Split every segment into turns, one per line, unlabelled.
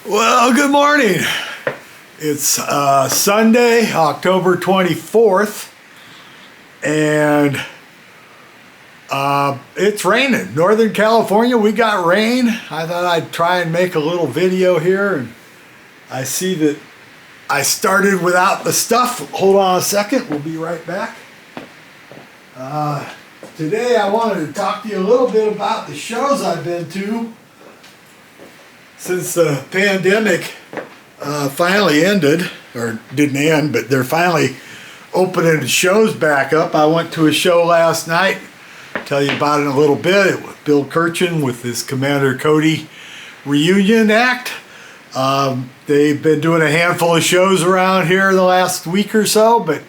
Well, good morning. It's Sunday, October 24th, and it's raining. Northern California, we got rain. I thought I'd try and make a little video here, and I see that I started without the stuff. Hold on a second, we'll be right back. Today I wanted to talk to you a little bit about the shows I've been to since the pandemic finally ended, or didn't end, but they're finally opening the shows back up. I went to a show last night, tell you about it in a little bit. It was Bill Kirchen with his Commander Cody reunion act. They've been doing a handful of shows around here the last week or so, but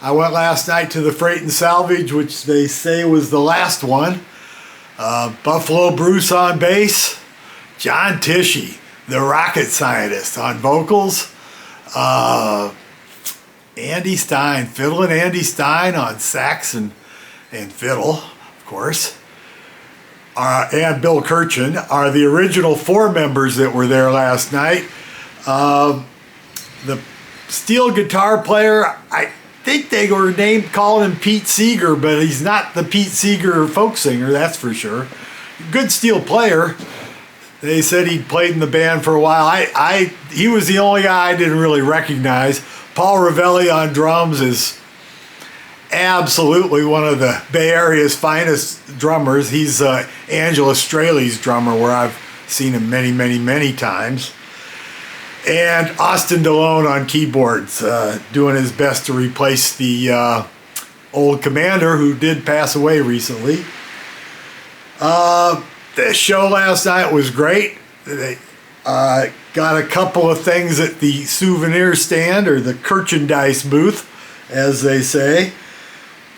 I went last night to the Freight and Salvage, which they say was the last one. Buffalo Bruce on bass, John Tishy, the rocket scientist, on vocals, Andy Stein, fiddle and Andy Stein on sax and fiddle, of course, and Bill Kirchen are the original four members that were there last night. The steel guitar player, I think they were calling him Pete Seeger, but he's not the Pete Seeger folk singer, that's for sure. Good steel player. They said he'd played in the band for a while. He was the only guy I didn't really recognize. Paul Rivelli on drums is absolutely one of the Bay Area's finest drummers. He's Angela Straley's drummer, where I've seen him many, many, many times. And Austin DeLone on keyboards, doing his best to replace the old commander who did pass away recently. The show last night was great. They got a couple of things at the souvenir stand, or the Kirchendice booth, as they say.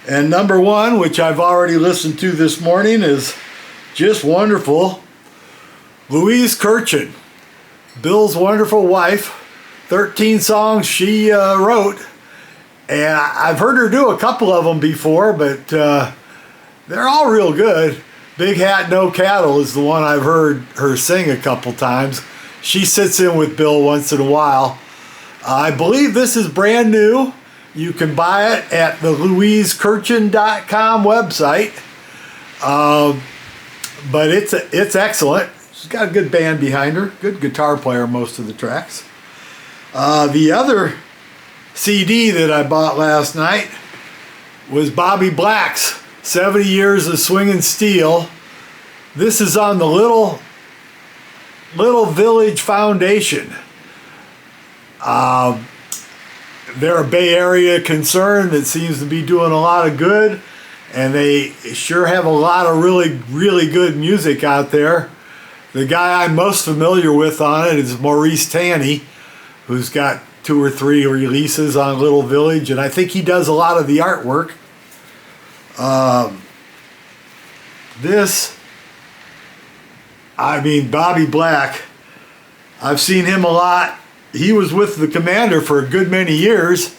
And number one, which I've already listened to this morning, is just wonderful. Louise Kirchen, Bill's wonderful wife, 13 songs she wrote. And I've heard her do a couple of them before, but they're all real good. Big Hat, No Cattle is the one I've heard her sing a couple times. She sits in with Bill once in a while. I believe this is brand new. You can buy it at the louisekirchen.com website. But it's excellent. She's got a good band behind her. Good guitar player most of the tracks. The other CD that I bought last night was Bobby Black's 70 Years of Swingin' Steel. This is on the Little Village Foundation. They're a Bay Area concern that seems to be doing a lot of good, and they sure have a lot of really, really good music out there. The guy I'm most familiar with on it is Maurice Tanny, who's got 2 or 3 releases on Little Village, and I think he does a lot of the artwork. Bobby Black, I've seen him a lot. He was with the Commander for a good many years,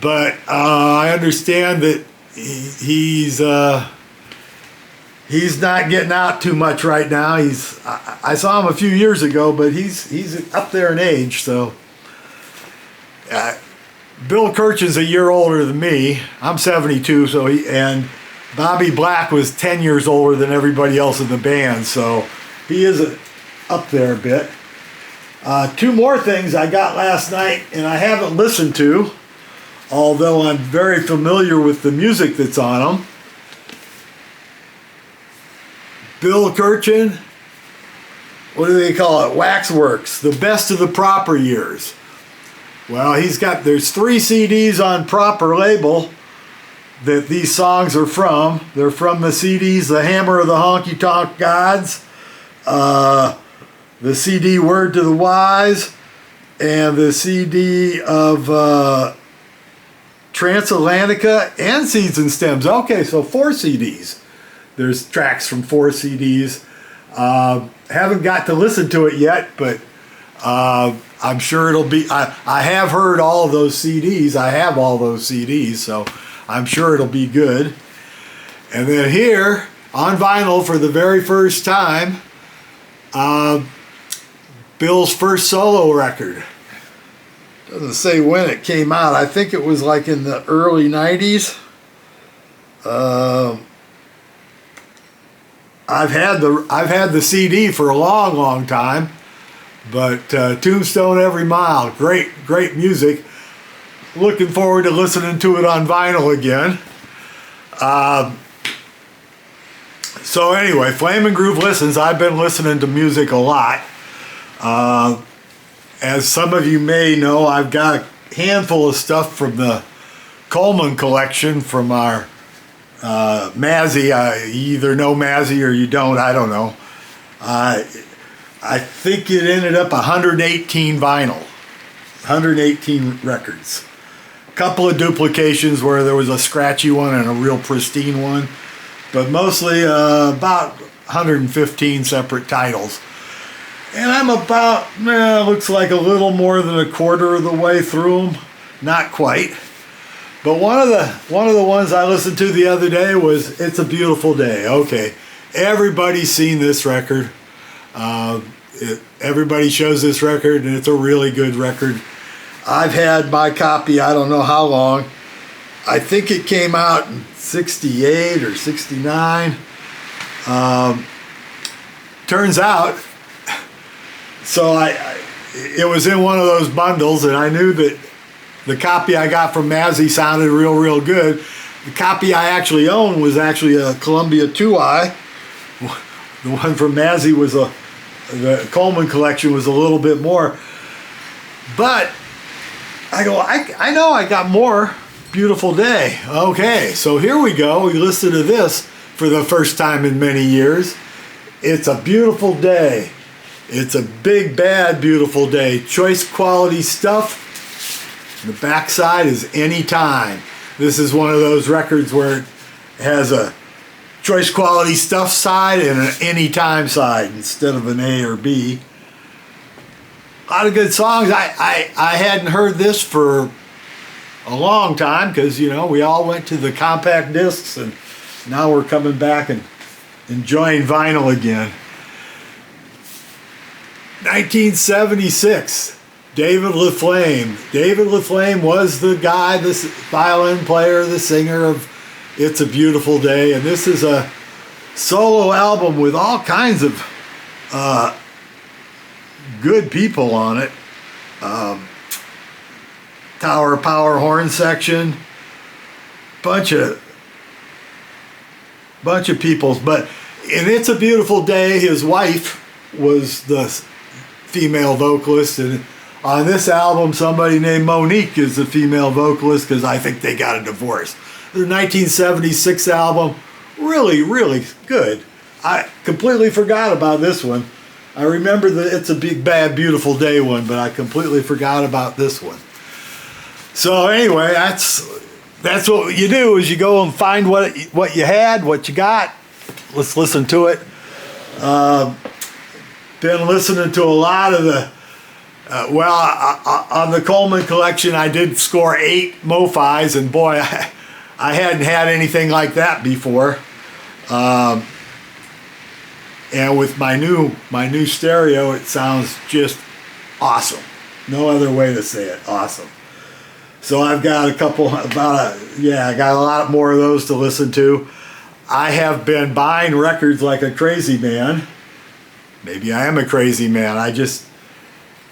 but I understand that he's not getting out too much right now. I saw him a few years ago, but he's up there in age. So Bill Kirchen's a year older than me. I'm 72, and Bobby Black was 10 years older than everybody else in the band, so he is up there a bit. 2 more things I got last night and I haven't listened to, although I'm very familiar with the music that's on them. Bill Kirchen, what do they call it? Waxworks, the best of the Proper years. Well, there's 3 CDs on Proper label that these songs are from. They're from the CDs, The Hammer of the Honky Tonk Gods, the CD Word to the Wise, and the CD of Transatlantica and Seeds and Stems. Okay, so 4 CDs. There's tracks from 4 CDs. Haven't got to listen to it yet, but I'm sure it'll be. I have heard all of those CDs. I have all those CDs, so I'm sure it'll be good. And then here, on vinyl for the very first time, Bill's first solo record. Doesn't say when it came out. I think it was like in the early 90s. I've had the CD for a long time, but Tombstone Every Mile, great music. Looking forward to listening to it on vinyl again. So anyway, Flame and Groove Listens. I've been listening to music a lot. As some of you may know, I've got a handful of stuff from the Coleman collection from our Mazzy. You either know Mazzy or you don't, I don't know. I think it ended up 118 vinyl, 118 records. A couple of duplications where there was a scratchy one and a real pristine one, but mostly about 115 separate titles. And I'm about, looks like a little more than a quarter of the way through them. Not quite. But one of the ones I listened to the other day was "It's a Beautiful Day." Okay, everybody's seen this record. Everybody shows this record, and it's a really good record. I've had my copy, I don't know how long. I think it came out in 68 or 69. Turns out, so it was in one of those bundles, and I knew that the copy I got from Mazzy sounded real good. The copy I actually owned was actually a Columbia 2i. The one from Mazzy was the Coleman collection was a little bit more. But I go, I know I got more. Beautiful Day. Okay, so here we go. We listened to this for the first time in many years. It's a beautiful day. It's a big, bad, beautiful day. Choice quality stuff. The backside is Anytime. This is one of those records where it has a choice quality stuff side and an Anytime side instead of an A or B. A lot of good songs. I hadn't heard this for a long time because, we all went to the compact discs, and now we're coming back and enjoying vinyl again. 1976. David Laflame. David Laflame was the guy, the violin player, the singer of "It's a Beautiful Day," and this is a solo album with all kinds of good people on it. Tower Power horn section, bunch of people. But in "It's a Beautiful Day," his wife was the female vocalist, and on this album, somebody named Monique is the female vocalist because I think they got a divorce. The 1976 album, really good. I completely forgot about this one. I remember the "It's a Big Bad Beautiful Day" one, but I completely forgot about this one. So anyway, that's what you do, is you go and find what you had, what you got. Let's listen to it. Been listening to a lot of the on the Coleman collection, I did score 8 Mo-Fis, and boy, I hadn't had anything like that before. And with my new stereo, it sounds just awesome. No other way to say it. Awesome. So I've got I got a lot more of those to listen to. I have been buying records like a crazy man. Maybe I am a crazy man. I just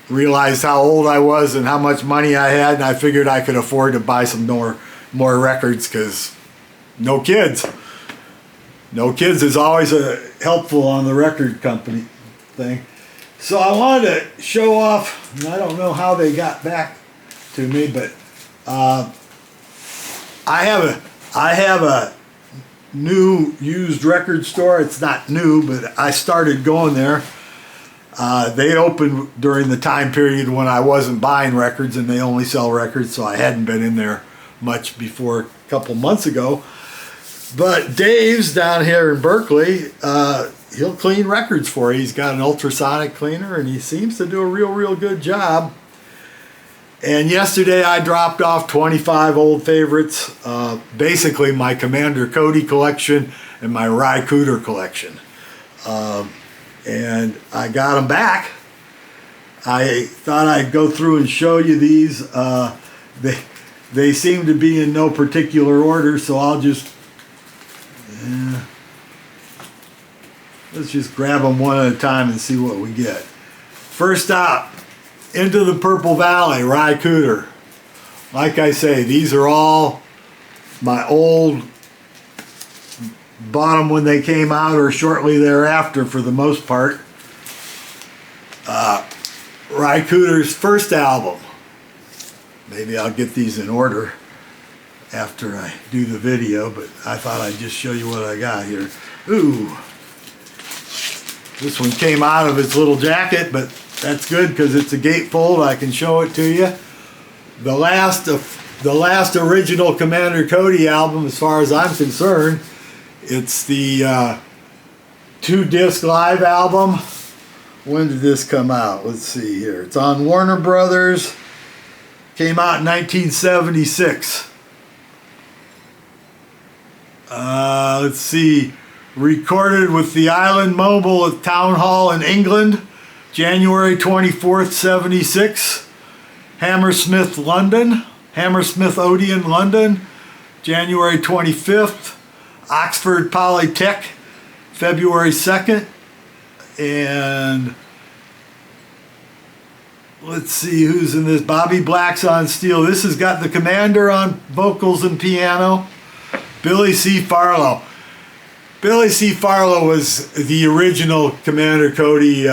realized how old I was and how much money I had, and I figured I could afford to buy some more records because no kids. No kids is always helpful on the record company thing. So I wanted to show off, and I don't know how they got back to me, but I have a new used record store. It's not new, but I started going there. They opened during the time period when I wasn't buying records, and they only sell records, so I hadn't been in there much before a couple months ago. But Dave's down here in Berkeley, he'll clean records for you. He's got an ultrasonic cleaner, and he seems to do a real good job. And yesterday I dropped off 25 old favorites, basically my Commander Cody collection and my Ry Cooder collection. And I got them back, I thought I'd go through and show you these. They seem to be in no particular order, so I'll just let's just grab them one at a time and see what we get. First up, Into the Purple Valley, Ry Cooder. Like I say, these are all my old, bought them when they came out or shortly thereafter for the most part. Ry Cooder's first album. Maybe I'll get these in order after I do the video, but I thought I'd just show you what I got here. Ooh. This one came out of its little jacket, but that's good because it's a gatefold. I can show it to you. The last original Commander Cody album, as far as I'm concerned, it's the 2-disc live album. When did this come out? Let's see here. It's on Warner Brothers. Came out in 1976. Let's see. Recorded with the Island Mobile at Town Hall in England, January 24th, 76. Hammersmith Odeon, London, January 25th. Oxford Polytech, February 2nd. And let's see who's in this. Bobby Black's on steel. This has got the Commander on vocals and piano. Billy C. Farlow. Billy C. Farlow was the original Commander Cody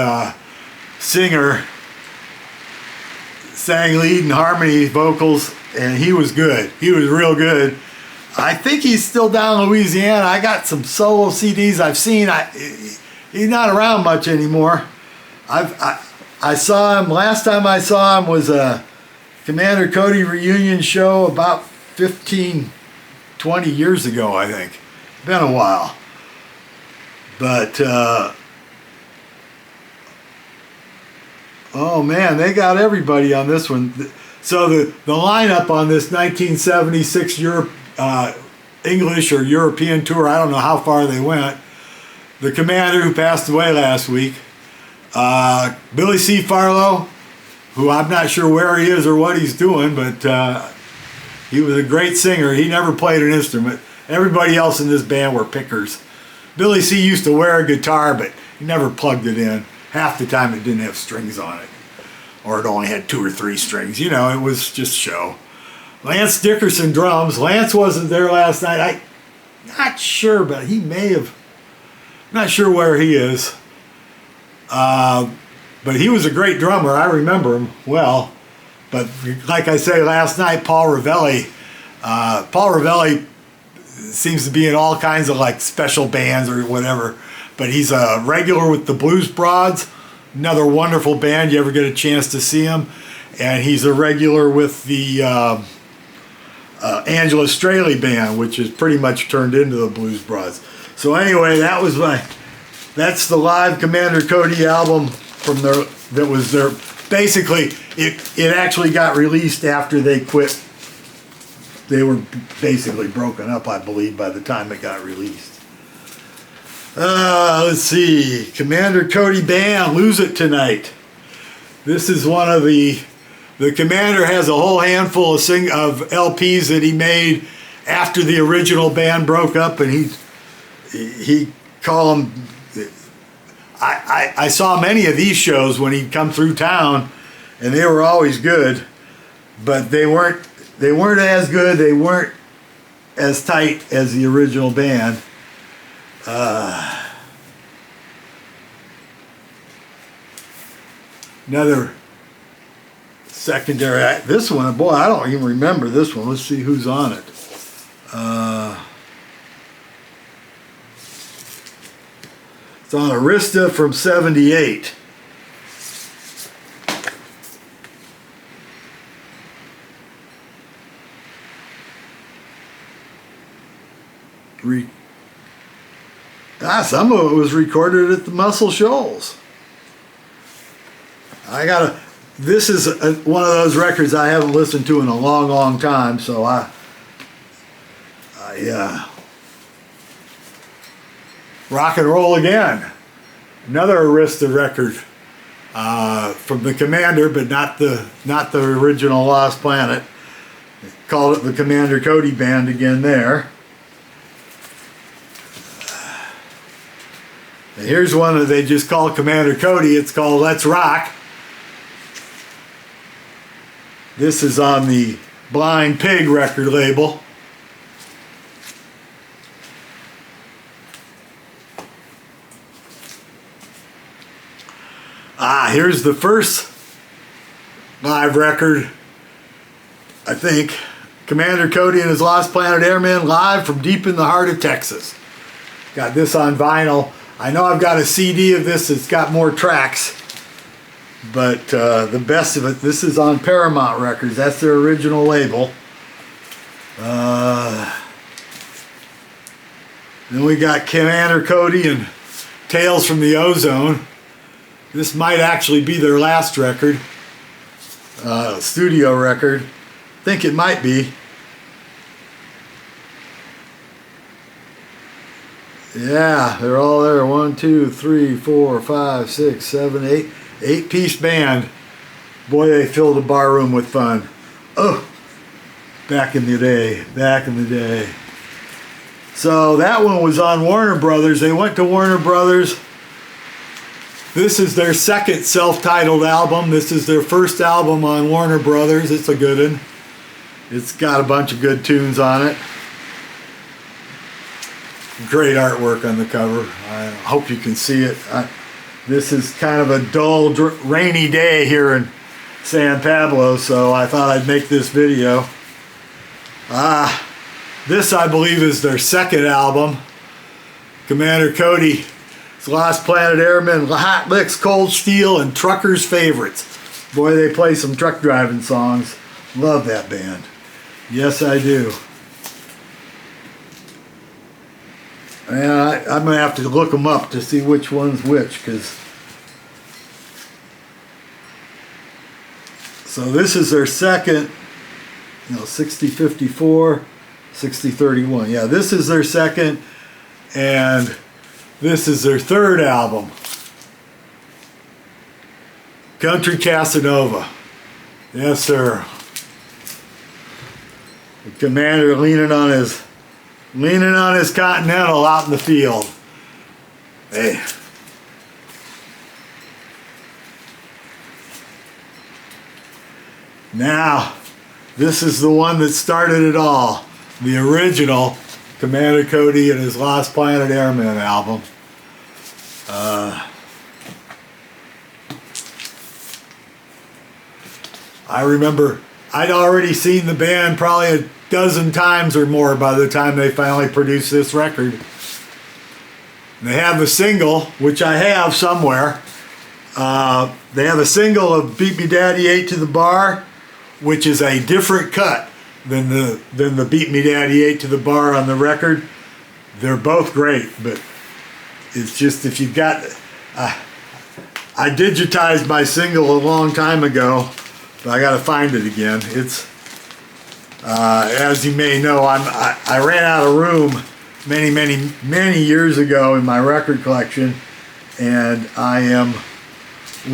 singer. Sang lead and harmony vocals, and he was good. He was real good. I think he's still down in Louisiana. I got some solo CDs I've seen. He's not around much anymore. I saw him, last time I saw him was a Commander Cody reunion show about 15, 20 years ago, I think. Been a while. But, oh man, they got everybody on this one. So the lineup on this 1976 English or European tour, I don't know how far they went. The Commander, who passed away last week. Billy C. Farlow, who I'm not sure where he is or what he's doing, but he was a great singer. He never played an instrument. Everybody else in this band were pickers. Billy C. used to wear a guitar, but he never plugged it in. Half the time it didn't have strings on it. Or it only had 2 or 3 strings. You know, it was just show. Lance Dickerson drums. Lance wasn't there last night. I'm not sure, but he may have. Not sure where he is. But he was a great drummer. I remember him well. But like I say, last night, Paul Rivelli seems to be in all kinds of like special bands or whatever. But he's a regular with the Blues Broads, another wonderful band. You ever get a chance to see him? And he's a regular with the Angela Straley band, which is pretty much turned into the Blues Broads. So anyway, that's the live Commander Cody album from that was their, basically it actually got released after they quit. They were basically broken up, I believe, by the time it got released. Let's see, Commander Cody Band, Lose It Tonight. This is one of the Commander has a whole handful of LPs that he made after the original band broke up, and he call them. I saw many of these shows when he'd come through town, and they were always good, but they weren't as good. They weren't as tight as the original band. Another secondary. This one, boy, I don't even remember this one. Let's see who's on it. It's on Arista from '78. Some of it was recorded at the Muscle Shoals. This is one of those records I haven't listened to in a long, long time, so Rock and Roll Again. Another Arista record from the Commander, but not the original Lost Planet. They called it the Commander Cody Band again there. And here's one that they just call Commander Cody. It's called Let's Rock. This is on the Blind Pig record label. Here's the first live record, I think. Commander Cody and his Lost Planet Airmen live from deep in the heart of Texas. Got this on vinyl. I know I've got a CD of this that's got more tracks, but the best of it, this is on Paramount Records. That's their original label. Then we got Commander Cody and Tales from the Ozone. This might actually be their last record, studio record. I think it might be. Yeah, they're all there. 1, 2, 3, 4, 5, 6, 7, 8. 8-piece band. Boy, they filled a bar room with fun. Oh, back in the day. So that one was on Warner Brothers. They went to Warner Brothers. This is their second self-titled album. This is their first album on Warner Brothers. It's a good one. It's got a bunch of good tunes on it. Great artwork on the cover. I hope you can see it. This is kind of a dull, rainy day here in San Pablo, so I thought I'd make this video. This, I believe, is their second album. Commander Cody, Lost Planet Airmen, Hot Licks, Cold Steel, and Truckers' Favorites. Boy, they play some truck driving songs. Love that band. Yes, I do. And I'm going to have to look them up to see which one's which, because... So this is their second, 60-54, 60-31. Yeah, this is their second, and this is their third album. Country Casanova. Yes, sir. The Commander leaning on his Continental out in the field. Hey. Now, this is the one that started it all. The original Commander Cody and his Lost Planet Airmen album. I remember I'd already seen the band probably a dozen times or more by the time they finally produced this record. And they have a single, which I have somewhere. They have a single of Beat Me Daddy 8 to the Bar, which is a different cut than the Beat Me Daddy 8 to the Bar on the record. They're both great, but it's just if you've got... I digitized my single a long time ago, but I got to find it again. It's... as you may know, I ran out of room many years ago in my record collection, and I am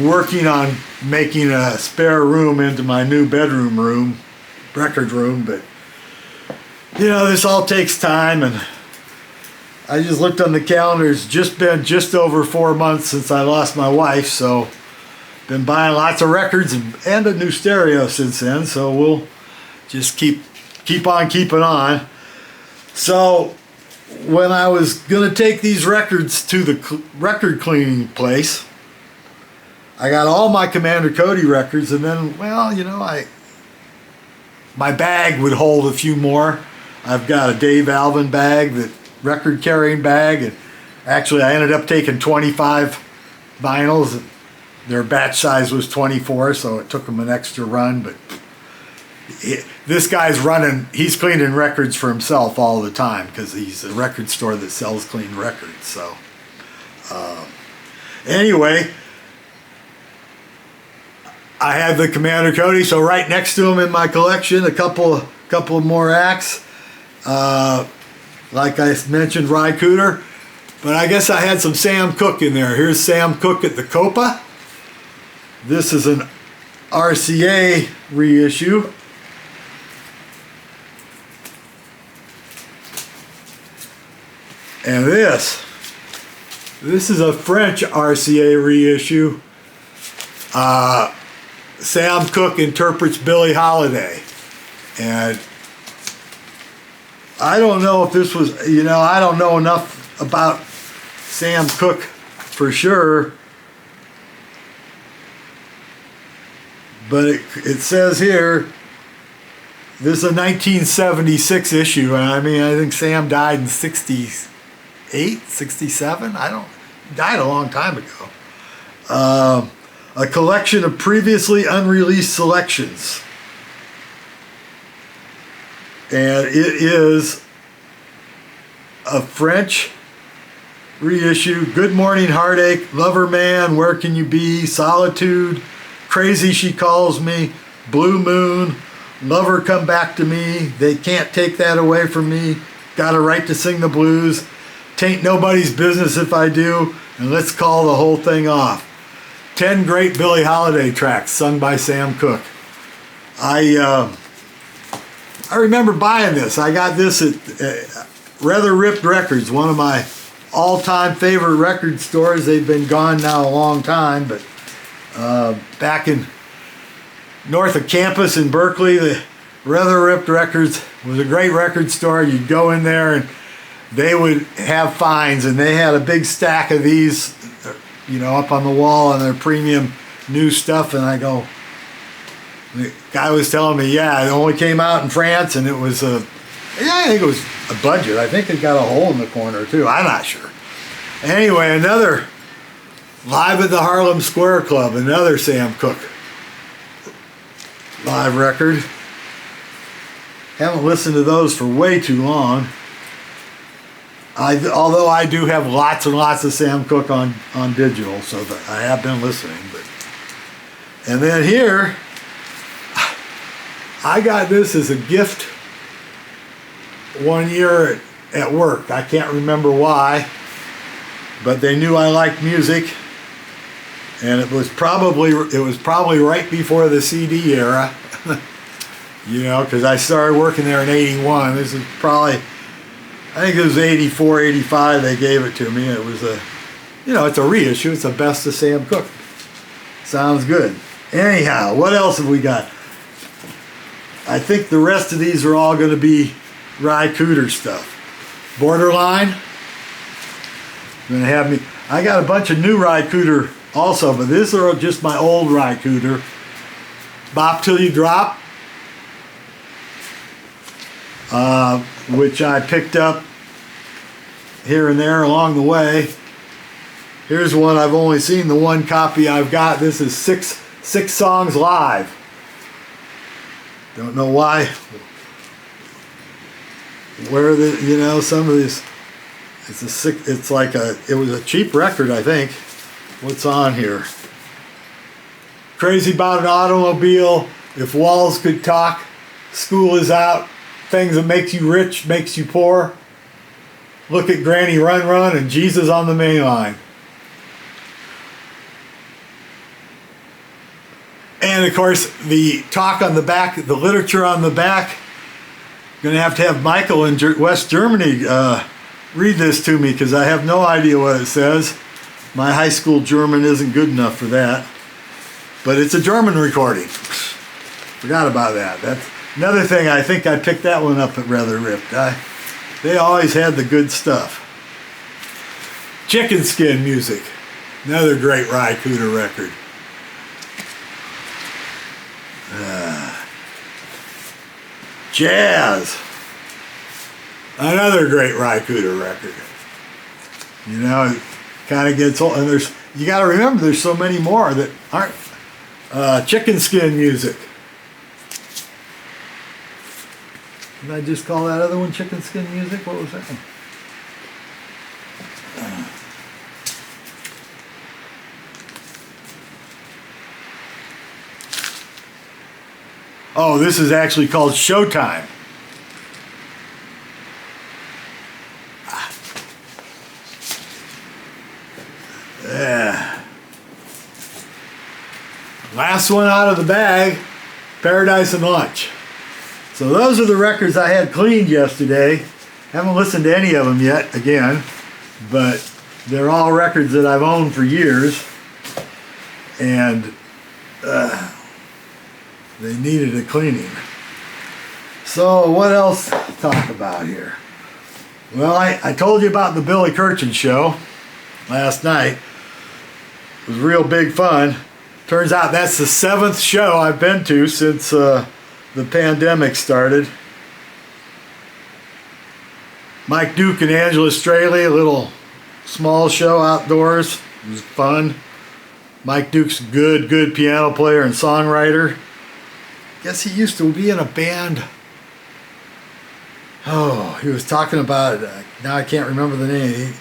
working on making a spare room into my new record room, but this all takes time, and I just looked on the calendar. It's just been just over 4 months since I lost my wife, so been buying lots of records and a new stereo since then, so we'll just keep on keeping on. So when I was gonna take these records to the record cleaning place, I got all my Commander Cody records, and then, my bag would hold a few more. I've got a Dave Alvin bag, that record carrying bag, and actually I ended up taking 25 vinyls. Their batch size was 24, so it took them an extra run, but this guy's he's cleaning records for himself all the time, because he's a record store that sells clean records. So anyway, I have the Commander Cody, so right next to him in my collection, a couple more acts. Like I mentioned, Ry Cooder, but I guess I had some Sam Cooke in there. Here's Sam Cooke at the Copa. This is an RCA reissue. And this is a French RCA reissue. Sam Cooke interprets Billie Holiday. And I don't know if this was, I don't know enough about Sam Cooke for sure. But it says here, this is a 1976 issue. And I mean, I think Sam died in 68, 67? Died a long time ago. A collection of previously unreleased selections. And it is a French reissue. Good Morning Heartache, Lover Man, Where Can You Be, Solitude, Crazy She Calls Me, Blue Moon, Lover Come Back to Me, They Can't Take That Away From Me, Got a Right to Sing the Blues, Tain't Nobody's Business If I Do, and Let's Call the Whole Thing Off. 10 great Billie Holiday tracks sung by Sam Cooke. I remember buying this. I got this at Rather Ripped Records, one of my all-time favorite record stores. They've been gone now a long time, but back in north of campus in Berkeley, the Rather Ripped Records was a great record store. You'd go in there and they would have finds, and they had a big stack of these, up on the wall, and their premium new stuff. And I go, the guy was telling me, yeah, it only came out in France, and it was I think it was a budget. I think it got a hole in the corner too. I'm not sure. Anyway, another Live at the Harlem Square Club, another Sam Cooke live record. Haven't listened to those for way too long. Although I do have lots and lots of Sam Cooke on digital, so that I have been listening. And then here, I got this as a gift one year at work. I can't remember why, but they knew I liked music, and it was probably right before the CD era, because I started working there in '81. This is probably, I think it was 84, 85 they gave it to me. It was it's a reissue. It's the best of Sam Cooke. Sounds good. Anyhow, what else have we got? I think the rest of these are all going to be Ry Cooder stuff. Borderline. Going to have me. I got a bunch of new Ry Cooder also, but these are just my old Ry Cooder. Bop Till You Drop, which I picked up here and there along the way. Here's one I've only seen the one copy I've got. This is six songs live. Don't know why. Where some of these. It was a cheap record, I think. What's on here? Crazy About an Automobile, If Walls Could Talk, School Is Out, Things That Makes You Rich, Makes You Poor, Look at Granny Run Run, and Jesus on the Main Line. And of course, the talk on the back, the literature on the back, going to have Michael in West Germany read this to me, because I have no idea what it says. My high school German isn't good enough for that. But it's a German recording. Forgot about that. That's another thing. I think I picked that one up at Rather Ripped. They always had the good stuff. Chicken Skin Music. Another great Ry Cooder record. Jazz. Another great Ry Cooder record. It kind of gets old, and you got to remember there's so many more that aren't Chicken Skin Music. Did I just call that other one Chicken Skin Music? What was that one? Oh, this is actually called Showtime. Yeah. last one out of the bag, Paradise and Lunch. So those are the records I had cleaned yesterday. Haven't listened to any of them yet, again, but they're all records that I've owned for years, and they needed a cleaning. So what else to talk about here? Well, I told you about the Billy Kirchen show last night. It was real big fun. Turns out that's the 7th show I've been to since the pandemic started. Mike Duke and Angela Straley, a little small show outdoors. It was fun. Mike Duke's a good piano player and songwriter. Guess he used to be in a band. Oh, he was talking about it. Now I can't remember the name.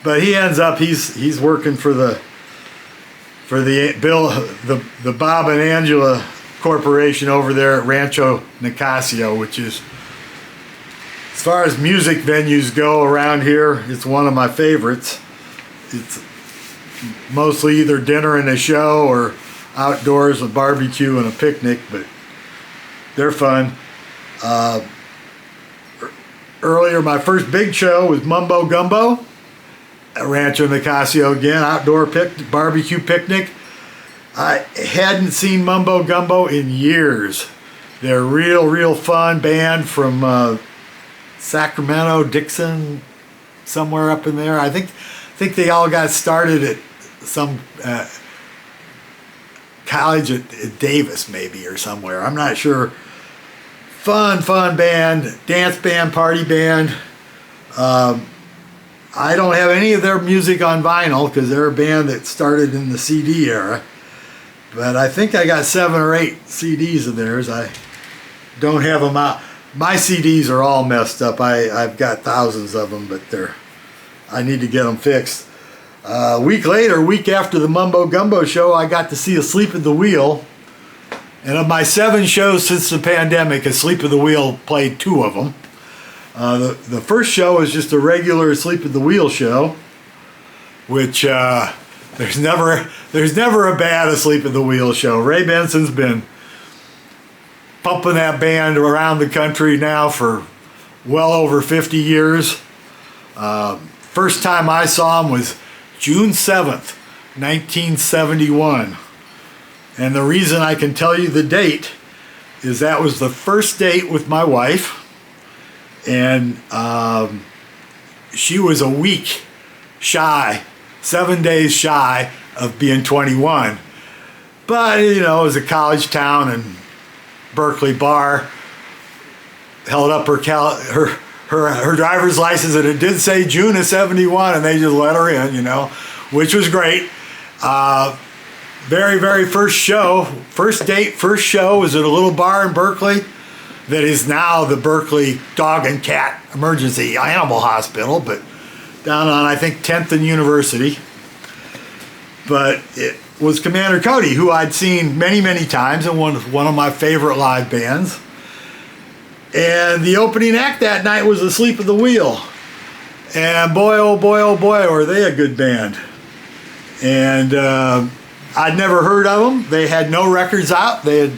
But he ends up he's working for the Bob and Angela Corporation over there at Rancho Nicasio, which is, as far as music venues go around here, it's one of my favorites. It's mostly either dinner and a show or outdoors with barbecue and a picnic, but they're fun. Earlier, my first big show was Mumbo Gumbo at Rancho Nicasio again, outdoor barbecue picnic. I hadn't seen Mumbo Gumbo in years. They're real fun band from Sacramento, Dixon, somewhere up in there. I think they all got started at some college at Davis maybe or somewhere. I'm not sure. Fun band, dance band, party band. I don't have any of their music on vinyl because they're a band that started in the CD era. But I think I got 7 or 8 CDs of theirs. I don't have them out. My CDs are all messed up. I've got thousands of them, but I need to get them fixed. A week after the Mumbo Gumbo show, I got to see Asleep at the Wheel. And of my 7 shows since the pandemic, Asleep at the Wheel played 2 of them. The first show was just a regular Asleep at the Wheel show, which there's never a bad Asleep at the Wheel show. Ray Benson's been pumping that band around the country now for well over 50 years. First time I saw him was June 7th, 1971. And the reason I can tell you the date is that was the first date with my wife. And she was a week shy, 7 days shy of being 21. But, you know, it was a college town, and Berkeley bar held up her driver's license, and it did say June of 71, and they just let her in, you know, which was great. Very first show, first show was at a little bar in Berkeley that is now the Berkeley Dog and Cat Emergency Animal Hospital, but down on, I think, 10th and University. But it was Commander Cody, who I'd seen many times and one of my favorite live bands. And the opening act that night was Asleep at the Wheel. And boy, oh boy, were they a good band. And I'd never heard of them. They had no records out. They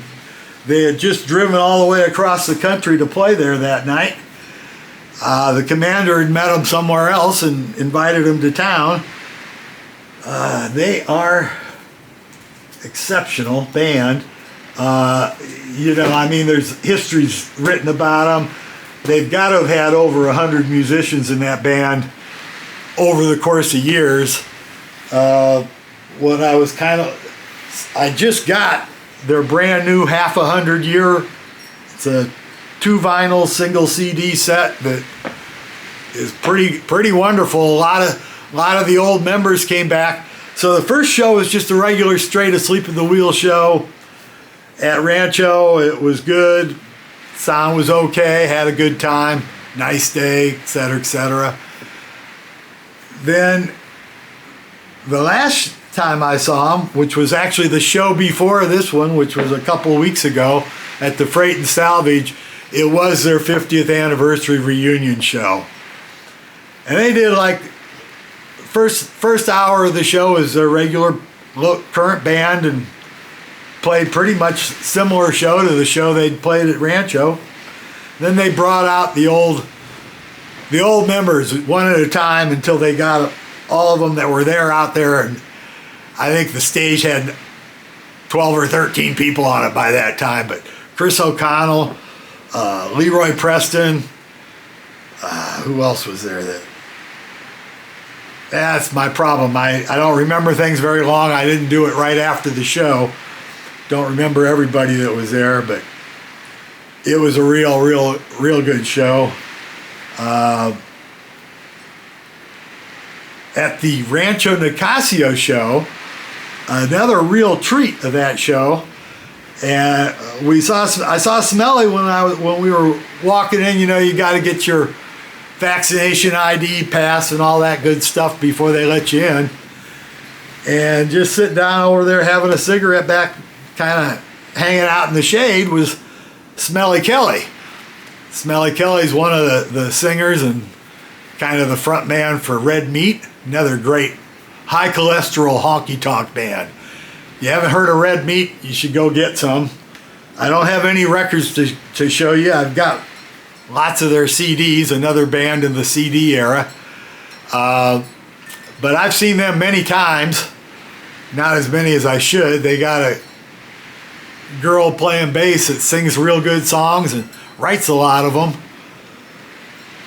had just driven all the way across the country to play there that night. The commander had met them somewhere else and invited them to town. They are exceptional band. You know, I mean, there's histories written about them. They've got to have had over 100 musicians in that band over the course of years. When I just got their brand new half 100 year. It's a 2 vinyl single CD set that is pretty wonderful. A lot of the old members came back. So the first show was just a regular straight Asleep at the Wheel show at Rancho. It was good. Sound was okay. Had a good time. Nice day, etc., etc. Then the last time I saw them, which was actually the show before this one, which was a couple weeks ago at the Freight and Salvage, it was their 50th anniversary reunion show. And they did like first hour of the show is their regular current band, and played pretty much similar show to the show they'd played at Rancho. Then they brought out the old members one at a time until they got all of them that were there out there, and I think the stage had 12 or 13 people on it by that time. But Chris O'Connell, Leroy Preston, who else was there? That's my problem. I don't remember things very long. I didn't do it right after the show. Don't remember everybody that was there, but it was a real good show. At the Rancho Nicasio show, another real treat of that show, and I saw Smelly when we were walking in. You know, you got to get your vaccination ID pass and all that good stuff before they let you in. And just sitting down over there having a cigarette back, kind of hanging out in the shade, was Smelly Kelly. Smelly Kelly's one of the singers and kind of the front man for Red Meat, another great high cholesterol honky tonk band. You haven't heard of Red Meat, you should go get some. I don't have any records to show you. I've got lots of their CDs, another band in the CD era. But I've seen them many times, not as many as I should. They got a girl playing bass that sings real good songs and writes a lot of them.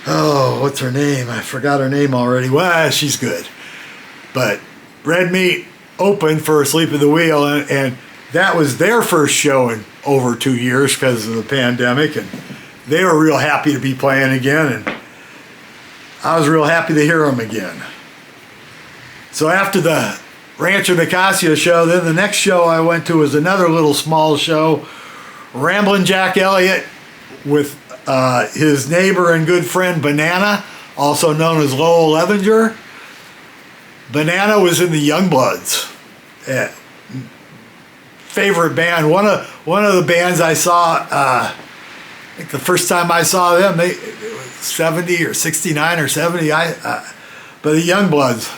Oh, what's her name? I forgot her name already. Well, she's good. But Red Meat opened for Asleep at the Wheel, and that was their first show in over 2 years because of the pandemic, and they were real happy to be playing again, and I was real happy to hear them again. So after the Rancho Nicasio show, then the next show I went to was another little small show, Ramblin' Jack Elliott with his neighbor and good friend Banana, also known as Lowell Levenger. Banana was in the Youngbloods. Favorite band. One of the bands I saw, I think the first time I saw them, it was 70 or 69 or 70. But the Youngbloods,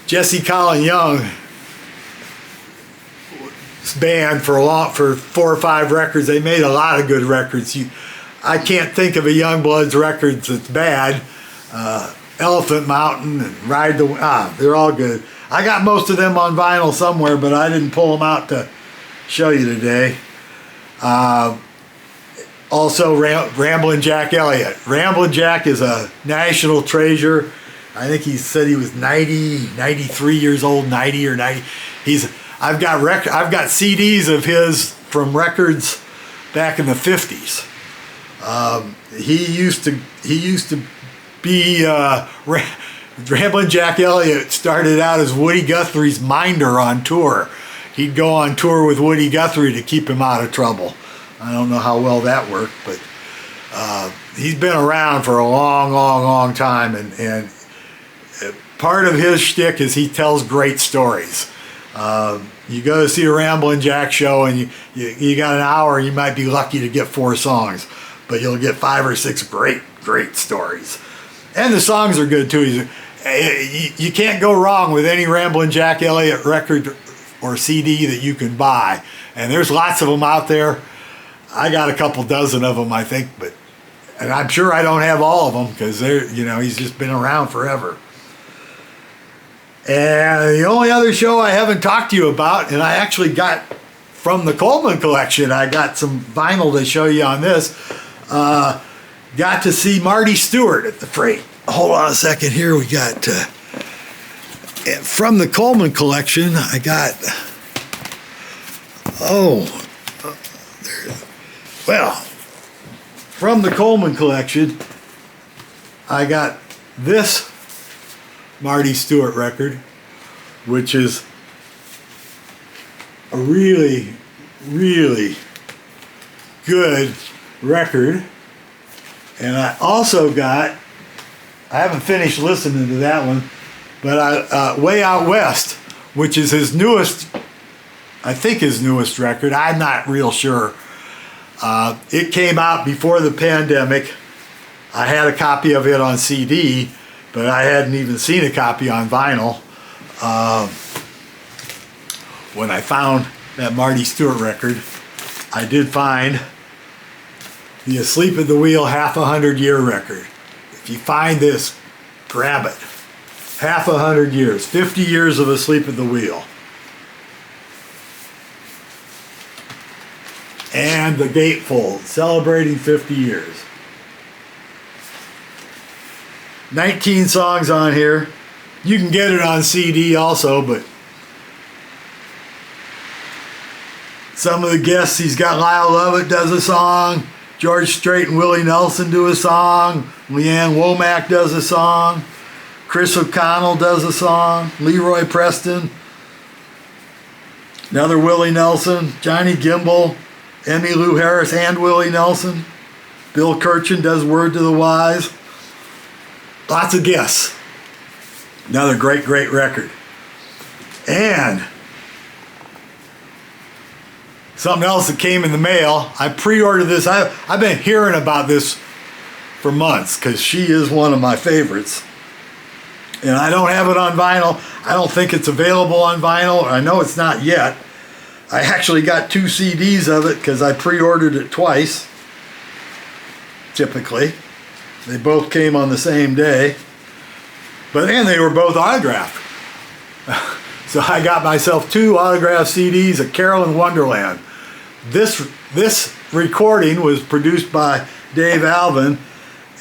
Jesse Colin Young band for 4 or 5 records. They made a lot of good records. I can't think of a Youngbloods record that's bad. Elephant Mountain and Ride the they're all good. I got most of them on vinyl somewhere, but I didn't pull them out to show you today. Also, Ramblin' Jack Elliott. Ramblin' Jack is a national treasure. I think he said he was 93 years old, 90 or 90. I've got CDs of his from records back in the 50s. He used to be Ramblin' Jack Elliott started out as Woody Guthrie's minder on tour. He'd go on tour with Woody Guthrie to keep him out of trouble. I don't know how well that worked, but he's been around for a long time, and part of his shtick is he tells great stories. You go to see a Ramblin' Jack show and you got an hour, you might be lucky to get 4 songs, but you'll get 5 or 6 great stories. And the songs are good too. You can't go wrong with any Ramblin' Jack Elliott record or CD that you can buy. And there's lots of them out there. I got a couple dozen of them, I think, and I'm sure I don't have all of them because he's just been around forever. And the only other show I haven't talked to you about, and I actually got from the Coleman collection, I got some vinyl to show you on this. Got to see Marty Stewart at the Freight. Hold on a second here. We got, from the Coleman collection, I got, from the Coleman collection, I got this Marty Stewart record, which is a really good record. And I also got, I haven't finished listening to that one, but Way Out West, which is his newest record. I'm not real sure. It came out before the pandemic. I had a copy of it on CD, but I hadn't even seen a copy on vinyl. when I found that Marty Stewart record, I did find the Asleep at the Wheel half 100-year record. If you find this, grab it. Half 100 years, 50 years of Asleep at the Wheel. And The Gatefold, celebrating 50 years. 19 songs on here. You can get it on CD also, but some of the guests, he's got Lyle Lovett does a song, George Strait and Willie Nelson do a song, Leanne Womack does a song, Chris O'Connell does a song, Leroy Preston, another Willie Nelson, Johnny Gimbel, Emmylou Harris and Willie Nelson, Bill Kirchen does Word to the Wise. Lots of guests. Another great, great record. And something else that came in the mail. I pre-ordered this. I've been hearing about this for months because she is one of my favorites. And I don't have it on vinyl. I don't think it's available on vinyl. I know it's not yet. I actually got 2 CDs of it because I pre-ordered it twice. Typically. They both came on the same day. And they were both autographed. So I got myself 2 autographed CDs of Carolyn Wonderland. This recording was produced by Dave Alvin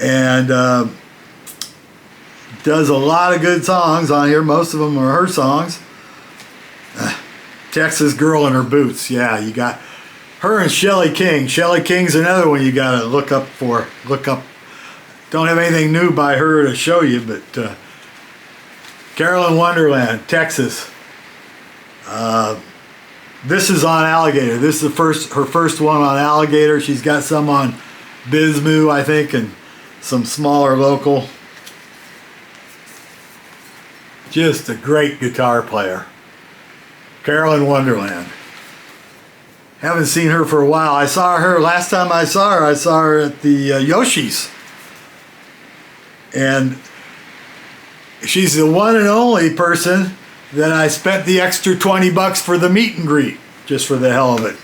and does a lot of good songs on here. Most of them are her songs. Texas Girl in Her Boots. Yeah, you got her and Shelley King. Shelley King's another one you got to look up. Don't have anything new by her to show you, but Carolyn Wonderland, Texas. This is on Alligator. This is her first one on Alligator. She's got some on Bismoo, I think, and some smaller local. Just a great guitar player. Carolyn Wonderland. Haven't seen her for a while. Last time I saw her at the Yoshi's. And she's the one and only person that I spent the extra $20 for the meet and greet, just for the hell of it.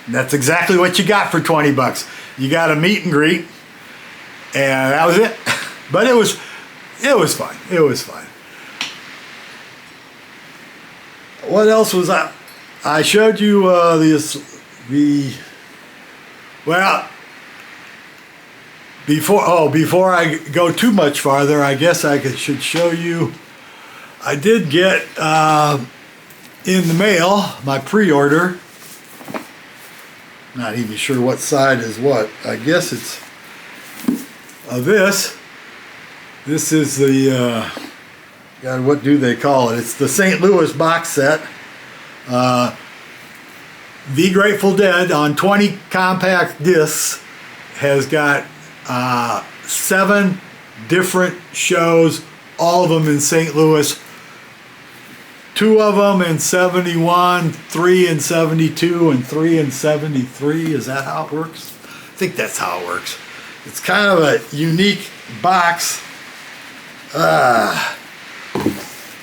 And that's exactly what you got for $20. You got a meet and greet, and that was it. But it was fun. It was fun. What else was I? I showed you before I go too much farther, I guess should show you. I did get in the mail my pre-order. Not even sure what side is what. I guess it's this. This is the God, what do they call it? It's the St. Louis box set. The Grateful Dead on 20 compact discs has got 7 different shows, all of them in St. Louis. 2 of them in 71, 3 in 72, and 3 in 73. Is that how it works? I think that's how it works. It's kind of a unique box.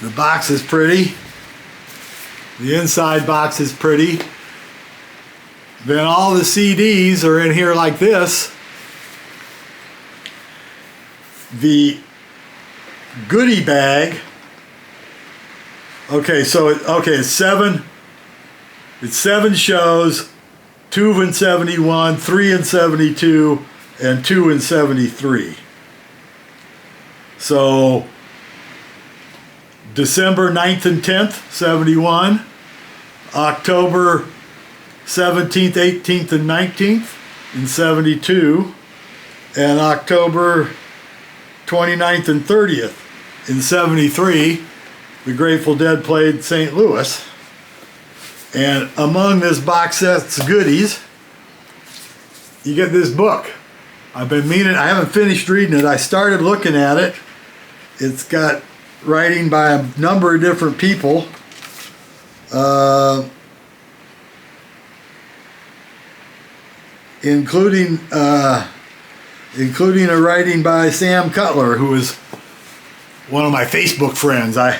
The box is pretty. The inside box is pretty. Then all the CDs are in here like this. The goodie bag. Okay, so it's 7 shows, 2 in 71, 3 in 72, and 2 in 73. So December 9th and 10th, 71, October 17th, 18th, and 19th in 72, and October 29th and 30th in 73. The Grateful Dead played St. Louis. And among this box set's goodies, you get this book. I've been meaning, I haven't finished reading it. I started looking at it. It's got writing by a number of different people. Including a writing by Sam Cutler, who is one of my Facebook friends. I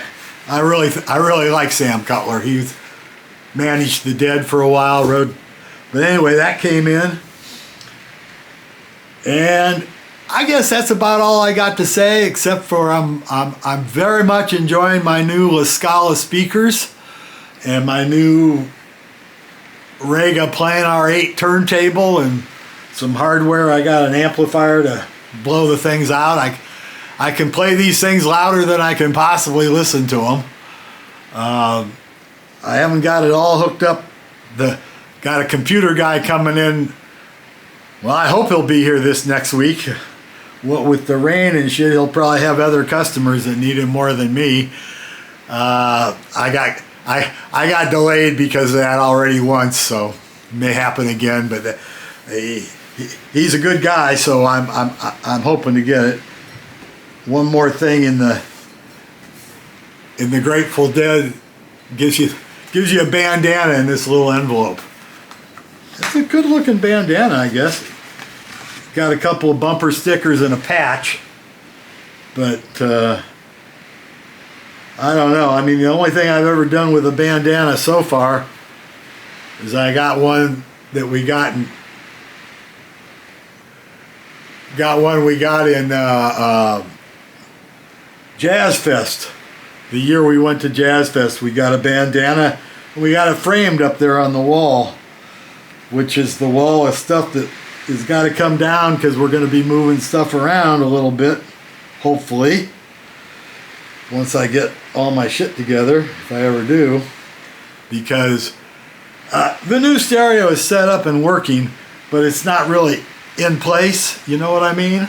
really like Sam Cutler. managed the Dead for a while. But anyway, that came in. And I guess that's about all I got to say, except for I'm very much enjoying my new La Scala speakers and my new Rega Planar 8 turntable and some hardware. I got an amplifier to blow the things out. I can play these things louder than I can possibly listen to them. I haven't got it all hooked up. Got a computer guy coming in. Well, I hope he'll be here this next week. With the rain and shit, he'll probably have other customers that need him more than me. I got delayed because of that already once, so it may happen again. But he's a good guy, so I'm hoping to get it. One more thing in the Grateful Dead gives you a bandana in this little envelope. It's a good looking bandana, I guess. Got a couple of bumper stickers and a patch, but I don't know. I mean, the only thing I've ever done with a bandana so far is I got one that we got in Jazz Fest. The year we went to Jazz Fest, we got a bandana. We got it framed up there on the wall, which is the wall of stuff that has got to come down because we're going to be moving stuff around a little bit, hopefully, once I get all my shit together, if I ever do, because the new stereo is set up and working, but it's not really in place, you know what I mean?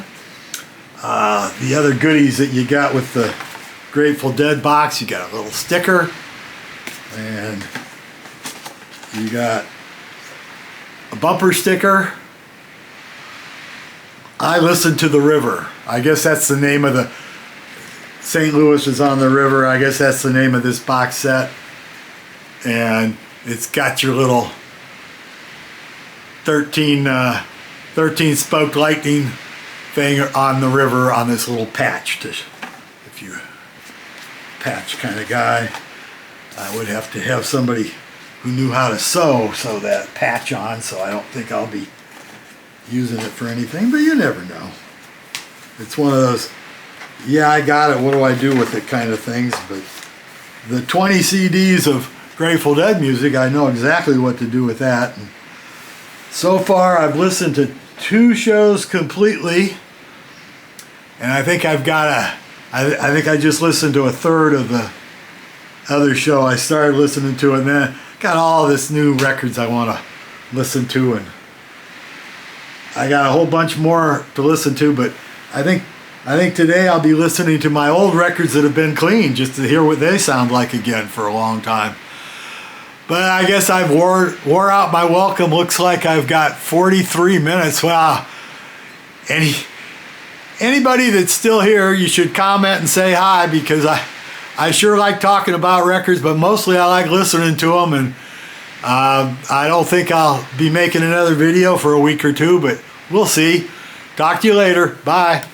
The other goodies that you got with the Grateful Dead box, you got a little sticker, and you got a bumper sticker. I Listen to the River. I guess that's the name of the St. Louis is on the River. I guess that's the name of this box set. And it's got your little 13 spoke lightning thing on the river on this little patch. If you patch kind of guy, I would have to have somebody who knew how to sew that patch on, so I don't think I'll be using it for anything, but you never know. It's one of those, yeah, I got it, what do I do with it kind of things, but the 20 CDs of Grateful Dead music, I know exactly what to do with that. And so far, I've listened to 2 shows completely, and I think I've got I think I just listened to a third of the other show I started listening to, and then got all this new records I want to listen to, and I got a whole bunch more to listen to, but I think today I'll be listening to my old records that have been clean just to hear what they sound like again for a long time. But I guess I've wore out my welcome. Looks like I've got 43 minutes. Wow. Anybody that's still here, you should comment and say hi, because I sure like talking about records, but mostly I like listening to them. And I don't think I'll be making another video for a week or two, but we'll see. Talk to you later. Bye.